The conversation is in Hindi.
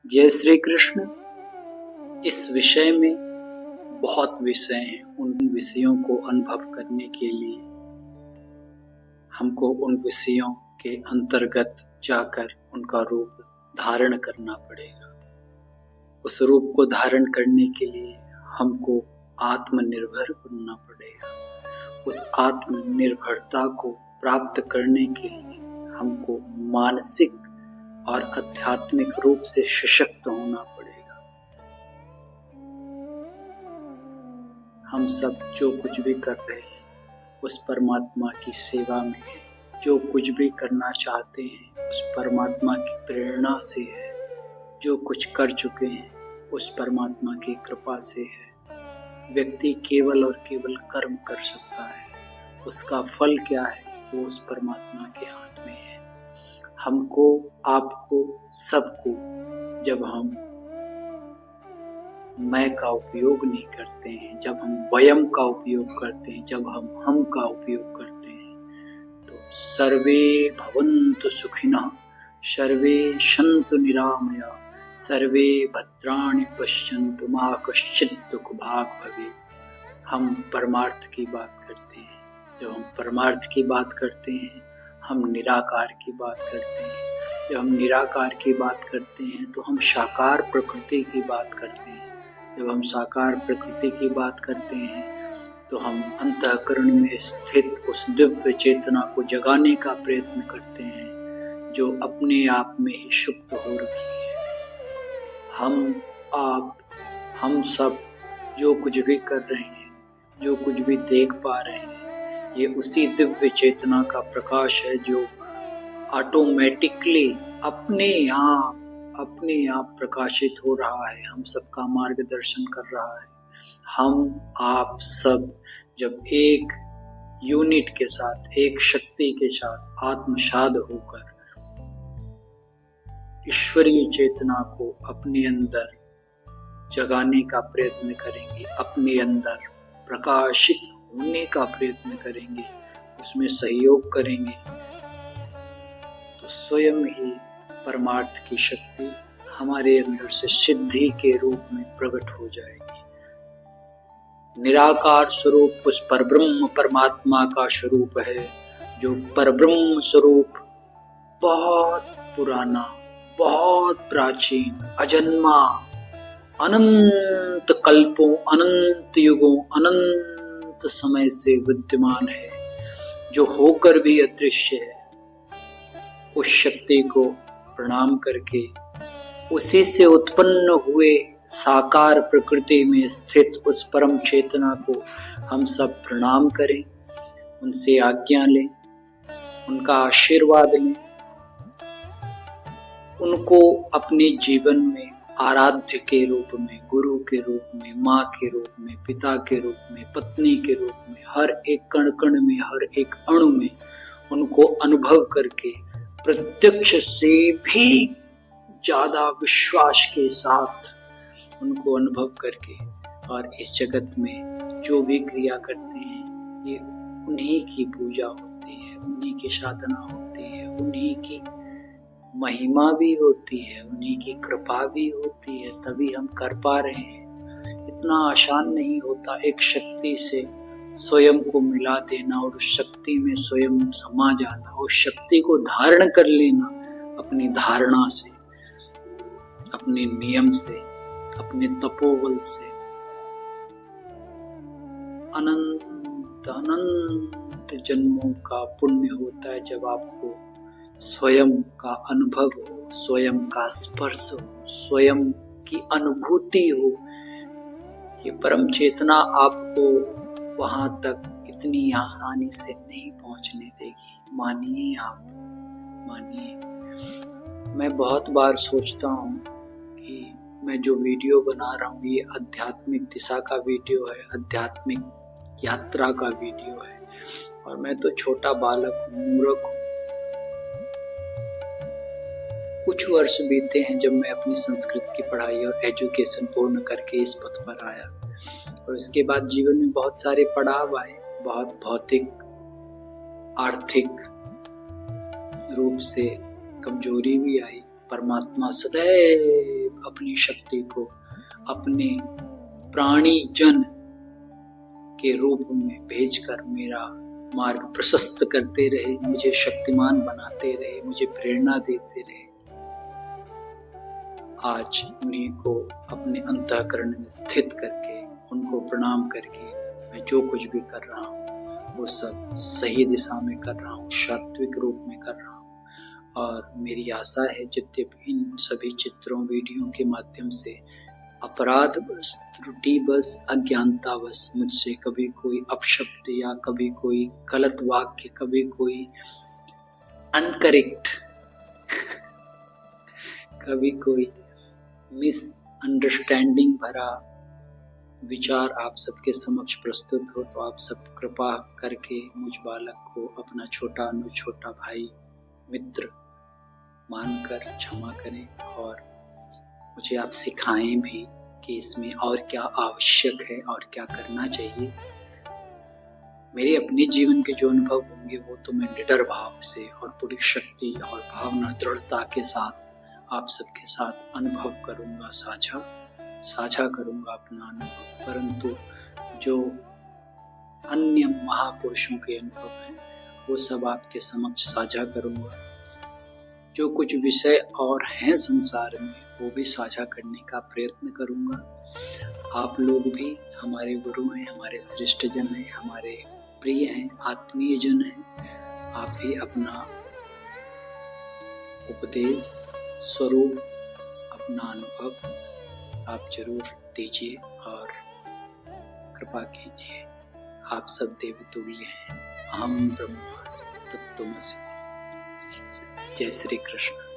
जय श्री कृष्ण। इस विषय में बहुत विषय हैं। उन विषयों को अनुभव करने के लिए हमको उन विषयों के अंतर्गत जाकर उनका रूप धारण करना पड़ेगा। उस रूप को धारण करने के लिए हमको आत्मनिर्भर बनना पड़ेगा। उस आत्मनिर्भरता को प्राप्त करने के लिए हमको मानसिक और आध्यात्मिक रूप से सशक्त होना पड़ेगा। हम सब जो कुछ भी कर रहे हैं उस परमात्मा की सेवा में है। जो कुछ भी करना चाहते हैं उस परमात्मा की प्रेरणा से है। जो कुछ कर चुके हैं उस परमात्मा की कृपा से है। व्यक्ति केवल और केवल कर्म कर सकता है, उसका फल क्या है वो उस परमात्मा के हाथ में है। हमको, आपको, सबको जब हम मैं का उपयोग नहीं करते हैं, जब हम वयम का उपयोग करते हैं, जब हम का उपयोग करते हैं, तो सर्वे भवन्तु सुखिनः, सर्वे सन्तु निरामया, सर्वे भद्राणि पश्यन्तु मा कश्चित् दुःख भाग् भवेत्। हम परमार्थ की बात करते हैं। जब हम परमार्थ की बात करते हैं हम निराकार की बात करते हैं। जब हम निराकार की बात करते हैं तो हम साकार प्रकृति की बात करते हैं। जब हम साकार प्रकृति की बात करते हैं तो हम अंतःकरण में स्थित उस दिव्य चेतना को जगाने का प्रयत्न करते हैं जो अपने आप में ही सुप्त हो रखी है। हम, आप, हम सब जो कुछ भी कर रहे हैं, जो कुछ भी देख पा रहे हैं, ये उसी दिव्य चेतना का प्रकाश है जो ऑटोमेटिकली अपने आप प्रकाशित हो रहा है, हम सबका मार्गदर्शन कर रहा है। हम, आप सब जब एक यूनिट के साथ, एक शक्ति के साथ आत्मसात होकर ईश्वरीय चेतना को अपने अंदर जगाने का प्रयत्न करेंगे, अपने अंदर प्रकाशित होने का प्रयत्न करेंगे, उसमें सहयोग करेंगे, तो स्वयं ही परमार्थ की शक्ति हमारे अंदर से सिद्धि के रूप में प्रकट हो जाएगी। निराकार स्वरूप उस परब्रह्म परमात्मा का स्वरूप है जो परब्रह्म स्वरूप बहुत पुराना, बहुत प्राचीन, अजन्मा, अनंत कल्पों, अनंत युगों, अनंत समय से विद्यमान है, जो होकर भी अदृश्य है। उस शक्ति को प्रणाम करके उसी से उत्पन्न हुए साकार प्रकृति में स्थित उस परम चेतना को हम सब प्रणाम करें, उनसे आज्ञा लें, उनका आशीर्वाद लें, उनको अपने जीवन में आराध्य के रूप में, गुरु के रूप में, माँ के रूप में, पिता के रूप में, पत्नी के रूप में, हर एक कण कण में, हर एक अणु में उनको अनुभव करके प्रत्यक्ष से भी ज्यादा विश्वास के साथ उनको अनुभव करके, और इस जगत में जो भी क्रिया करते हैं ये उन्हीं की पूजा होती है, उन्हीं की साधना होती है, उन्हीं की महिमा भी होती है, उन्हीं की कृपा भी होती है, तभी हम कर पा रहे हैं। इतना आसान नहीं होता एक शक्ति से स्वयं को मिला देना और उस शक्ति में स्वयं समा जाना, उस शक्ति को धारण कर लेना अपनी धारणा से, अपने नियम से, अपने तपोबल से। अनंत अनंत जन्मों का पुण्य होता है जब आपको स्वयं का अनुभव हो, स्वयं का स्पर्श हो, स्वयं की अनुभूति हो। ये परम चेतना आपको वहां तक इतनी आसानी से नहीं पहुंचने देगी। मानिए, आप मानिए। मैं बहुत बार सोचता हूँ कि मैं जो वीडियो बना रहा हूँ ये आध्यात्मिक दिशा का वीडियो है, आध्यात्मिक यात्रा का वीडियो है, और मैं तो छोटा बालक हूँ, मूर्ख हूँ। कुछ वर्ष बीते हैं जब मैं अपनी संस्कृत की पढ़ाई और एजुकेशन पूर्ण करके इस पथ पर आया, और इसके बाद जीवन में बहुत सारे पड़ाव आए, बहुत भौतिक, आर्थिक रूप से कमजोरी भी आई। परमात्मा सदैव अपनी शक्ति को अपने प्राणी जन के रूप में भेजकर मेरा मार्ग प्रशस्त करते रहे, मुझे शक्तिमान बनाते रहे, मुझे प्रेरणा देते रहे। आज उन्हीं को अपने अंतःकरण में स्थित करके, उनको प्रणाम करके मैं जो कुछ भी कर रहा हूँ वो सब सही दिशा में कर रहा हूँ, सात्विक रूप में कर रहा हूँ। और मेरी आशा है जितने इन सभी चित्रों वीडियो के माध्यम से अपराध बस, त्रुटि बस, अज्ञानता बस मुझसे कभी कोई अपशब्द या कभी कोई गलत वाक्य, कभी कोई अनकरेक्ट कभी कोई मिसअंडरस्टैंडिंग भरा विचार आप सबके समक्ष प्रस्तुत हो तो आप सब कृपा करके मुझ बालक को अपना छोटा भाई मित्र मानकर क्षमा करें और मुझे आप सिखाएं भी कि इसमें और क्या आवश्यक है और क्या करना चाहिए। मेरे अपने जीवन के जो अनुभव होंगे वो तो मैं निडर भाव से और पूरी शक्ति और भावना दृढ़ता के साथ आप सबके साथ अनुभव करूंगा, साझा करूंगा अपना अनुभव। परंतु जो अन्य महापुरुषों के अनुभव हैं वो सब आपके समक्ष साझा करूंगा। जो कुछ विषय और हैं संसार में वो भी साझा करने का प्रयत्न करूंगा। आप लोग भी हमारे गुरु हैं, हमारे श्रेष्ठ जन हैं, हमारे प्रिय हैं, आत्मीय जन हैं। आप भी अपना उपदेश स्वरूप, अपना अनुभव आप जरूर दीजिए और कृपा कीजिए। आप सब देवतुल्य हैं। अहम ब्रह्मास्मि तत्त्वमसि। जय श्री कृष्ण।